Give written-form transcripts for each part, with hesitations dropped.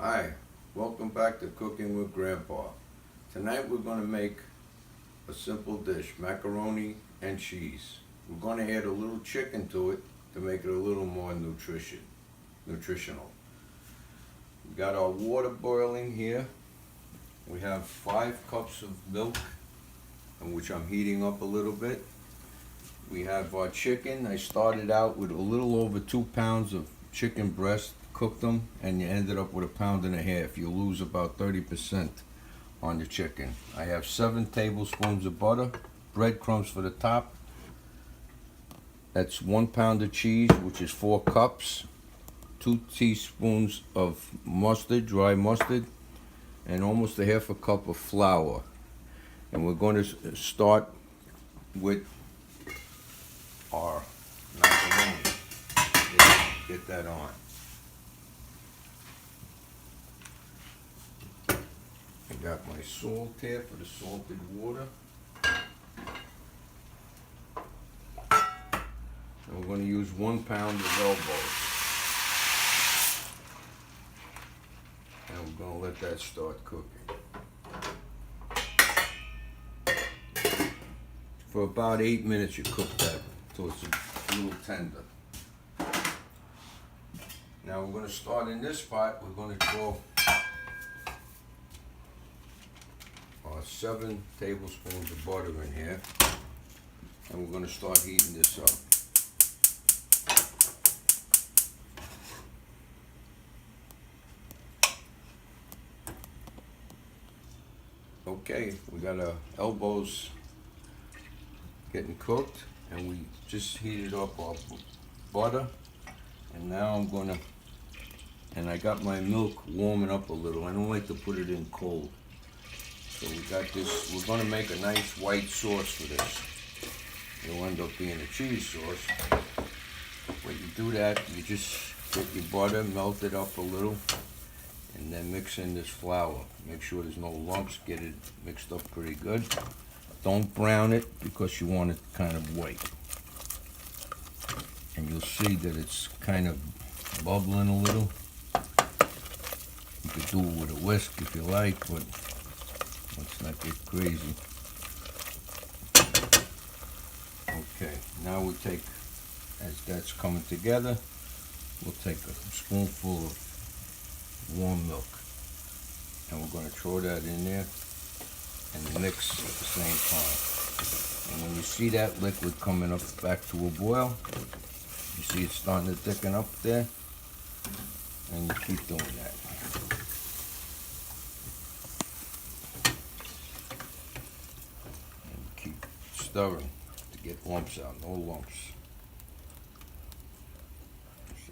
Hi, welcome back to Cooking with Grandpa. Tonight we're going to make a simple dish, macaroni and cheese. We're going to add a little chicken to it to make it a little more nutritional. We got our water boiling here. We have 5 cups of milk, which I'm heating up a little bit. We have our chicken. I started out with a little over 2 pounds of chicken breast, cooked them, and you ended up with 1.5 pounds. You lose about 30% on the chicken. I have 7 tablespoons of butter, breadcrumbs for the top. That's 1 pound of cheese, which is 4 cups, 2 teaspoons of mustard, dry mustard, and almost a 1/2 cup of flour. And we're going to start with our macaroni. Get that on. I got my salt here for the salted water. And we're going to use 1 pound of elbows. And we're going to let that start cooking. For about 8 minutes you cook that until it's a little tender. Now we're going to start in this pot. We're going to throw our 7 tablespoons of butter in here, and we're going to start heating this up. Okay, we got our elbows getting cooked, and we just heated up our butter, and now I'm going to, and I got my milk warming up a little. I don't like to put it in cold. So we got this, we're going to make a nice white sauce for this. It'll end up being a cheese sauce. When you do that, you just get your butter, melt it up a little, and then mix in this flour. Make sure there's no lumps, get it mixed up pretty good. Don't brown it because you want it kind of white. And you'll see that it's kind of bubbling a little. You could do it with a whisk if you like, but let's not get crazy. Okay, now we take, as that's coming together, we'll take a spoonful of warm milk, and we're going to throw that in there and mix at the same time. And when you see that liquid coming up back to a boil, you see it's starting to thicken up there, and you keep doing that. And keep stirring to get lumps out, no lumps.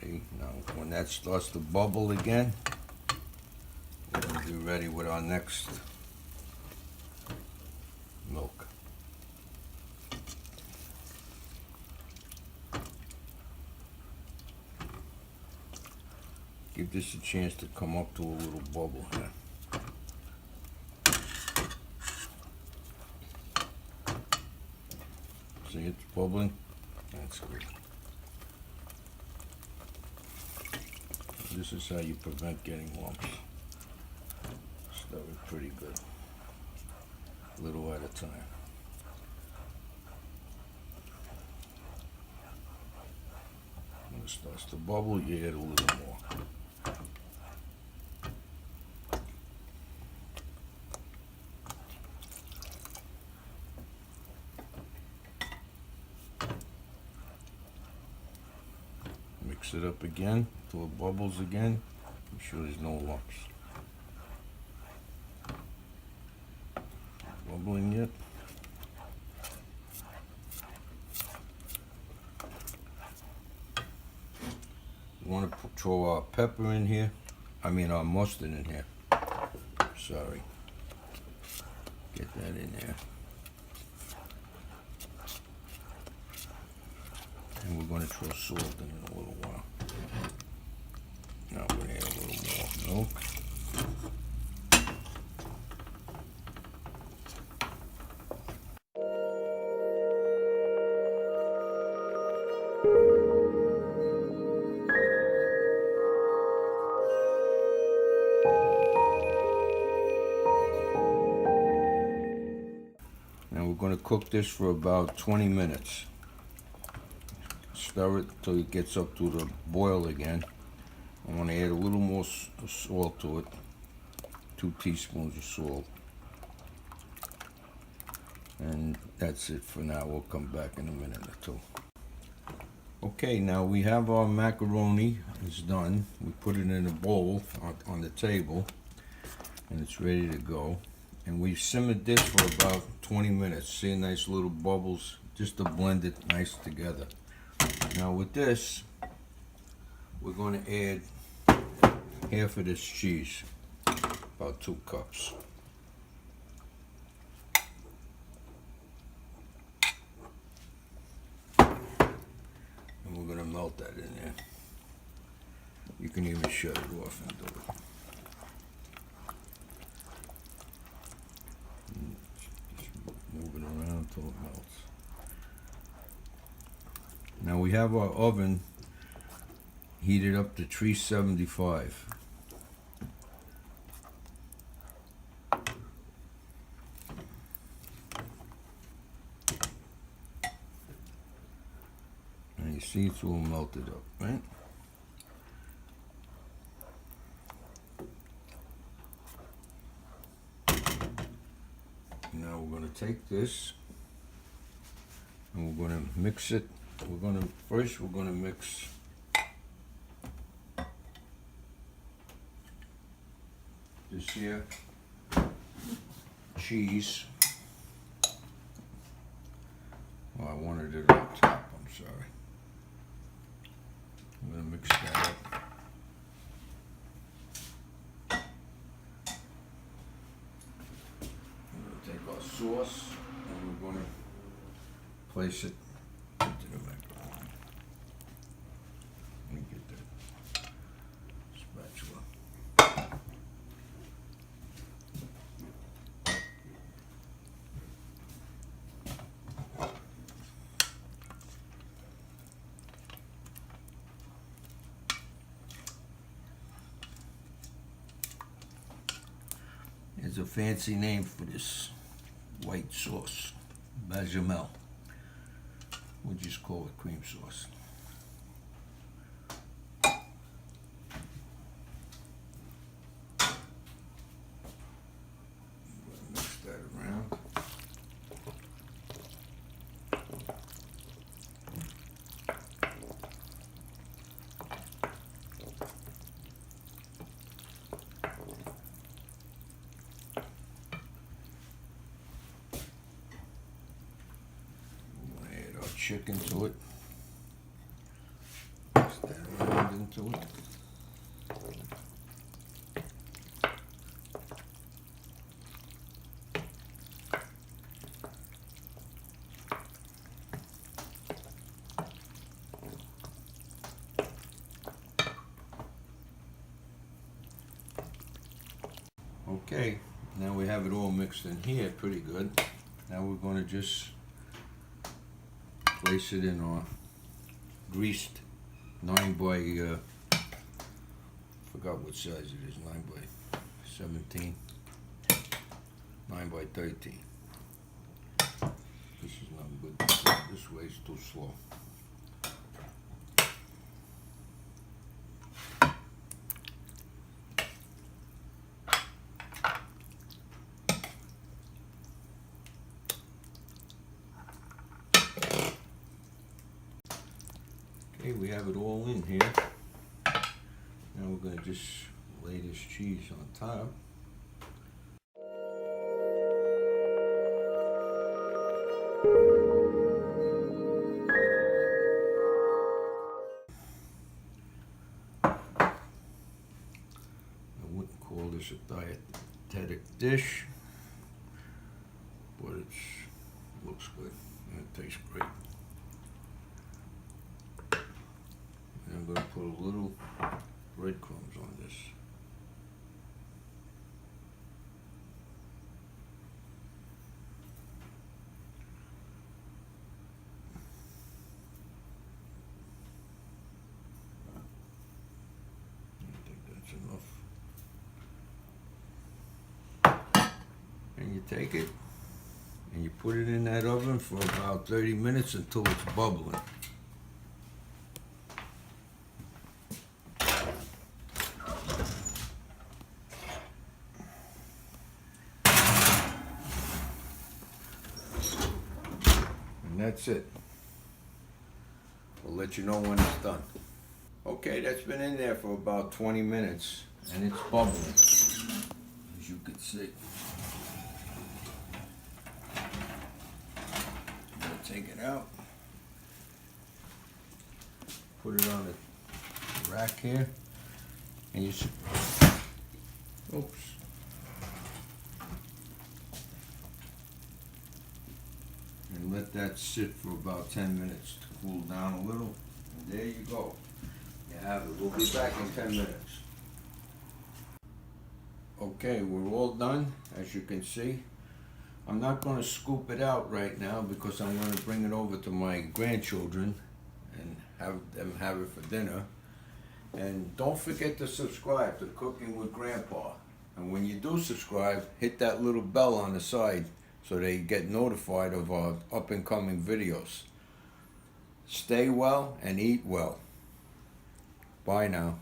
See, now when that starts to bubble again, we're going to be ready with our next milk. Give this a chance to come up to a little bubble here. See, it's bubbling? That's good. This is how you prevent getting lumps. Stir it pretty good. A little at a time. When it starts to bubble, you add a little more. Mix it up again until it bubbles again. Make sure there's no lumps. Bubbling yet? We want to throw our pepper in here. I mean our mustard in here. Sorry. Get that in there. And we're going to throw salt in a little while. Now we're going to add a little more milk. going to cook this for about 20 minutes. Stir it till it gets up to the boil again. I want to add a little more salt to it. 2 teaspoons of salt. And that's it for now. We'll come back in a minute or two. Okay, now we have our macaroni. It's done. We put it in a bowl on the table, and it's ready to go. And we've simmered this for about 20 minutes. See nice little bubbles, just to blend it nice together. Now with this, we're going to add half of this cheese, about 2 cups. And we're going to melt that in there. You can even shut it off and do it. Just move it around until it melts. Now we have our oven heated up to 375. And you see it's all melted up, right? Now we're going to take this and we're going to mix it. First we're going to mix this here cheese. Well, I wanted it on top, I'm sorry. I'm going to mix that up. I'm going to take our sauce and we're going to place it into the macaroni. Let me get that spatula. There's a fancy name for this white sauce, bechamel. We'll just call it cream sauce. Mix that around. Chicken to it. Mix that around into it. Okay, now we have it all mixed in here pretty good. Now we're going to just place it in our greased 9 by, forgot what size it is, 9 by 17, 9 by 13. This is not good. This way is too slow. Okay, we have it all in here. Now we're going to just lay this cheese on top. I wouldn't call this a dietetic dish, but it looks good and it tastes great. I'm going to put a little breadcrumbs on this. I think that's enough. And you take it, And you put it in that oven for about 30 minutes until it's bubbling. And that's it. We'll let you know when it's done. Okay, that's been in there for about 20 minutes and it's bubbling, as you can see. I'm gonna take it out, put it on the rack here, and you should, oops. And let that sit for about 10 minutes to cool down a little. And there you go. You have it. We'll be back in 10 minutes. Okay, we're all done, as you can see. I'm not going to scoop it out right now because I'm going to bring it over to my grandchildren and have them have it for dinner. And don't forget to subscribe to Cooking with Grandpa. And when you do subscribe, hit that little bell on the side so they get notified of our up and coming videos. Stay well and eat well. Bye now.